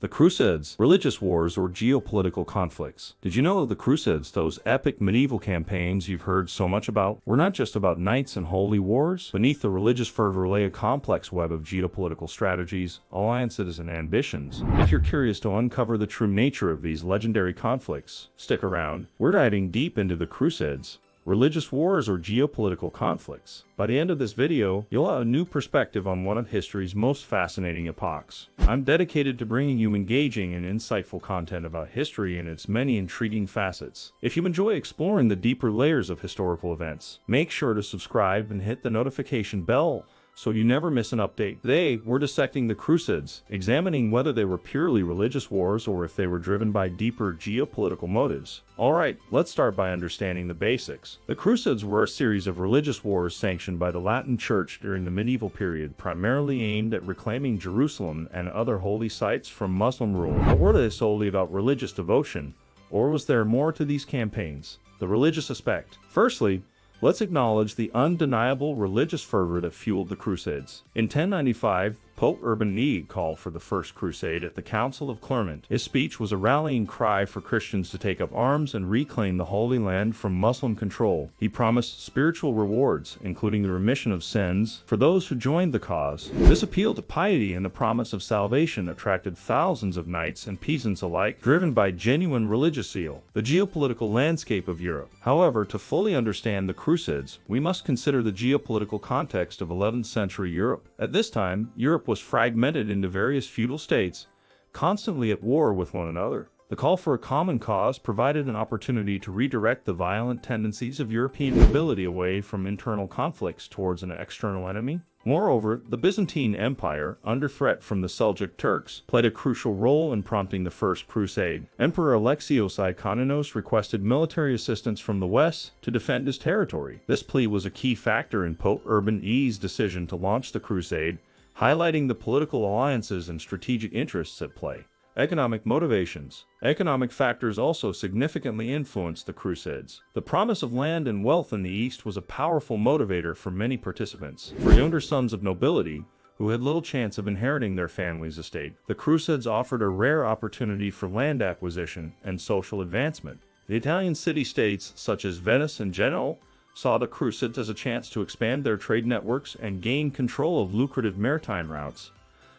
The Crusades, religious wars or geopolitical conflicts. Did you know the Crusades, those epic medieval campaigns you've heard so much about, were not just about knights and holy wars? Beneath the religious fervor lay a complex web of geopolitical strategies, alliances, and ambitions. If you're curious to uncover the true nature of these legendary conflicts, stick around. We're diving deep into the Crusades, religious wars or geopolitical conflicts. By the end of this video, you'll have a new perspective on one of history's most fascinating epochs. I'm dedicated to bringing you engaging and insightful content about history and its many intriguing facets. If you enjoy exploring the deeper layers of historical events, make sure to subscribe and hit the notification bell so you never miss an update. Today, we're dissecting the Crusades, examining whether they were purely religious wars or if they were driven by deeper geopolitical motives. Alright, let's start by understanding the basics. The Crusades were a series of religious wars sanctioned by the Latin Church during the medieval period, primarily aimed at reclaiming Jerusalem and other holy sites from Muslim rule. But were they solely about religious devotion, or was there more to these campaigns? The religious aspect. Firstly, let's acknowledge the undeniable religious fervor that fueled the Crusades. In 1095, Pope Urban II called for the First Crusade at the Council of Clermont. His speech was a rallying cry for Christians to take up arms and reclaim the Holy Land from Muslim control. He promised spiritual rewards, including the remission of sins, for those who joined the cause. This appeal to piety and the promise of salvation attracted thousands of knights and peasants alike, driven by genuine religious zeal. The geopolitical landscape of Europe. However, to fully understand the Crusades, we must consider the geopolitical context of 11th century Europe. At this time, Europe was fragmented into various feudal states, constantly at war with one another. The call for a common cause provided an opportunity to redirect the violent tendencies of European nobility away from internal conflicts towards an external enemy. Moreover, the Byzantine Empire, under threat from the Seljuk Turks, played a crucial role in prompting the First Crusade. Emperor Alexios I Komnenos requested military assistance from the West to defend his territory. This plea was a key factor in Pope Urban II's decision to launch the crusade, highlighting the political alliances and strategic interests at play. Economic motivations. Economic factors also significantly influenced the Crusades. The promise of land and wealth in the East was a powerful motivator for many participants. For younger sons of nobility, who had little chance of inheriting their family's estate, the Crusades offered a rare opportunity for land acquisition and social advancement. The Italian city-states, such as Venice and Genoa, saw the Crusades as a chance to expand their trade networks and gain control of lucrative maritime routes.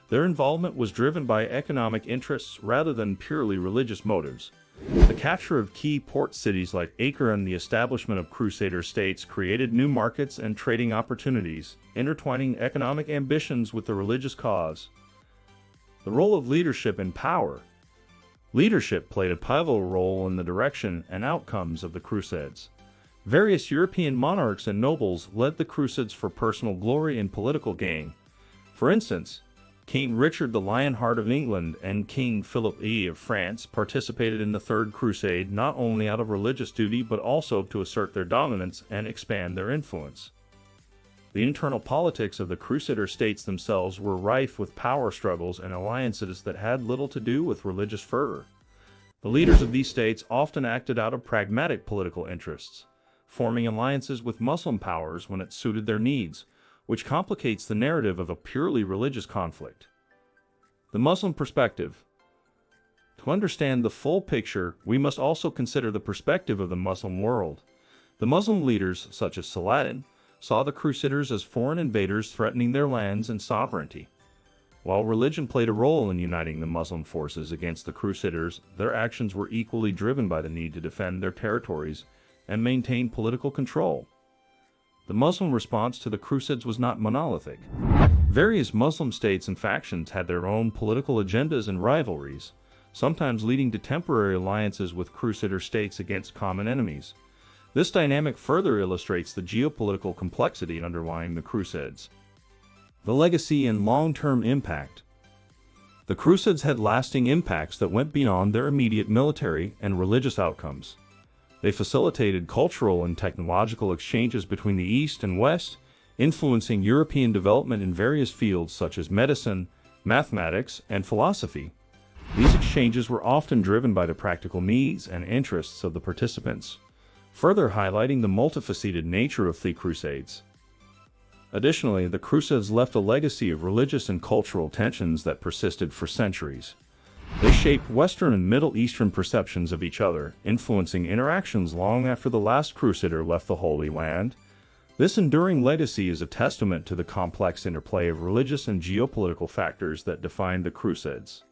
Their involvement was driven by economic interests rather than purely religious motives. The capture of key port cities like Acre and the establishment of Crusader states created new markets and trading opportunities, intertwining economic ambitions with the religious cause. The role of leadership and power. Leadership played a pivotal role in the direction and outcomes of the Crusades. Various European monarchs and nobles led the Crusades for personal glory and political gain. For instance, King Richard the Lionheart of England and King Philip I of France participated in the Third Crusade not only out of religious duty but also to assert their dominance and expand their influence. The internal politics of the Crusader states themselves were rife with power struggles and alliances that had little to do with religious fervor. The leaders of these states often acted out of pragmatic political interests, forming alliances with Muslim powers when it suited their needs, which complicates the narrative of a purely religious conflict. The Muslim perspective. To understand the full picture, we must also consider the perspective of the Muslim world. The Muslim leaders, such as Saladin, saw the Crusaders as foreign invaders threatening their lands and sovereignty. While religion played a role in uniting the Muslim forces against the Crusaders, their actions were equally driven by the need to defend their territories and maintain political control. The Muslim response to the Crusades was not monolithic. Various Muslim states and factions had their own political agendas and rivalries, sometimes leading to temporary alliances with Crusader states against common enemies. This dynamic further illustrates the geopolitical complexity underlying the Crusades. The legacy and long-term impact. The Crusades had lasting impacts that went beyond their immediate military and religious outcomes. They facilitated cultural and technological exchanges between the East and West, influencing European development in various fields such as medicine, mathematics, and philosophy. These exchanges were often driven by the practical needs and interests of the participants, further highlighting the multifaceted nature of the Crusades. Additionally, the Crusades left a legacy of religious and cultural tensions that persisted for centuries. They shaped Western and Middle Eastern perceptions of each other, influencing interactions long after the last Crusader left the Holy Land. This enduring legacy is a testament to the complex interplay of religious and geopolitical factors that defined the Crusades.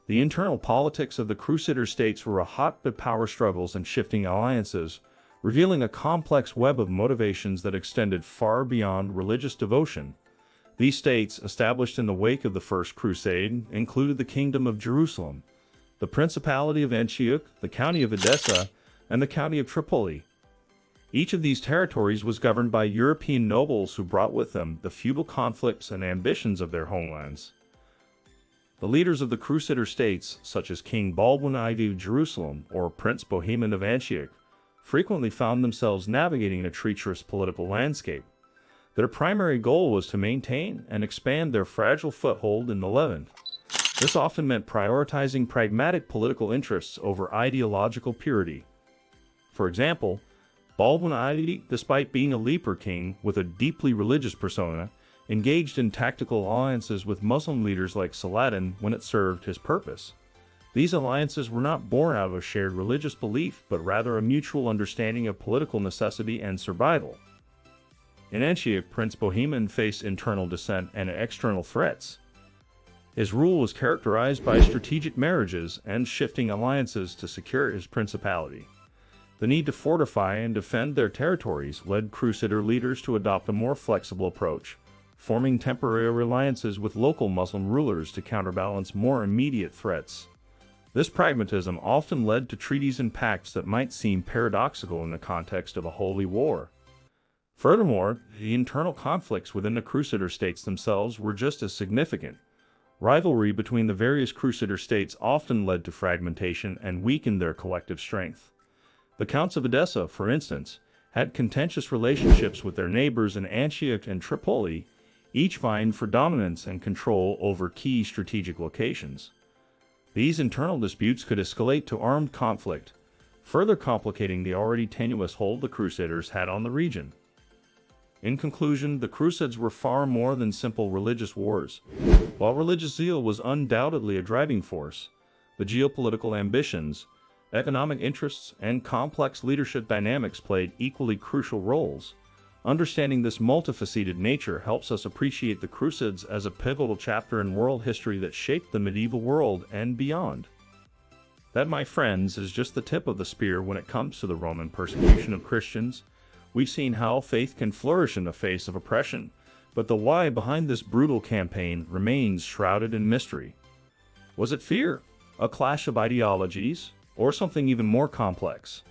The internal politics of the Crusader states were a hotbed of power struggles and shifting alliances, revealing a complex web of motivations that extended far beyond religious devotion. These states, established in the wake of the First Crusade, included the Kingdom of Jerusalem, the Principality of Antioch, the County of Edessa, and the County of Tripoli. Each of these territories was governed by European nobles who brought with them the feudal conflicts and ambitions of their homelands. The leaders of the Crusader states, such as King Baldwin I of Jerusalem or Prince Bohemond of Antioch, frequently found themselves navigating a treacherous political landscape. Their primary goal was to maintain and expand their fragile foothold in the Levant. This often meant prioritizing pragmatic political interests over ideological purity. For example, Baldwin I, despite being a leper king with a deeply religious persona, engaged in tactical alliances with Muslim leaders like Saladin when it served his purpose. These alliances were not born out of a shared religious belief, but rather a mutual understanding of political necessity and survival. In Antioch, Prince Bohemond faced internal dissent and external threats. His rule was characterized by strategic marriages and shifting alliances to secure his principality. The need to fortify and defend their territories led Crusader leaders to adopt a more flexible approach, forming temporary alliances with local Muslim rulers to counterbalance more immediate threats. This pragmatism often led to treaties and pacts that might seem paradoxical in the context of a holy war. Furthermore, the internal conflicts within the Crusader states themselves were just as significant. Rivalry between the various Crusader states often led to fragmentation and weakened their collective strength. The Counts of Edessa, for instance, had contentious relationships with their neighbors in Antioch and Tripoli, each vying for dominance and control over key strategic locations. These internal disputes could escalate to armed conflict, further complicating the already tenuous hold the Crusaders had on the region. In conclusion, the Crusades were far more than simple religious wars. While religious zeal was undoubtedly a driving force, the geopolitical ambitions, economic interests, and complex leadership dynamics played equally crucial roles. Understanding this multifaceted nature helps us appreciate the Crusades as a pivotal chapter in world history that shaped the medieval world and beyond. That, my friends, is just the tip of the spear when it comes to the Roman persecution of Christians. We've seen how faith can flourish in the face of oppression, but the why behind this brutal campaign remains shrouded in mystery. Was it fear, a clash of ideologies, or something even more complex?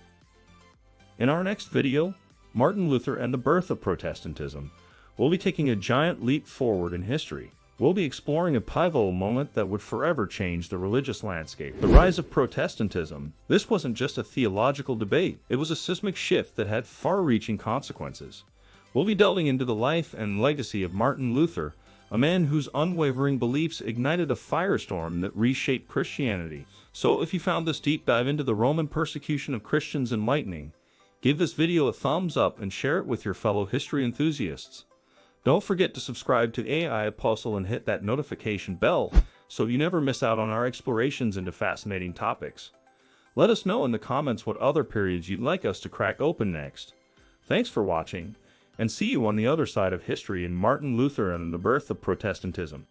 In our next video, Martin Luther and the Birth of Protestantism, we'll be taking a giant leap forward in history. We'll be exploring a pivotal moment that would forever change the religious landscape. The rise of Protestantism. This wasn't just a theological debate, it was a seismic shift that had far-reaching consequences. We'll be delving into the life and legacy of Martin Luther, a man whose unwavering beliefs ignited a firestorm that reshaped Christianity. So if you found this deep dive into the Roman persecution of Christians enlightening, give this video a thumbs up and share it with your fellow history enthusiasts. Don't forget to subscribe to AI Apostle and hit that notification bell so you never miss out on our explorations into fascinating topics. Let us know in the comments what other periods you'd like us to crack open next. Thanks for watching, and see you on the other side of history in Martin Luther and the Birth of Protestantism.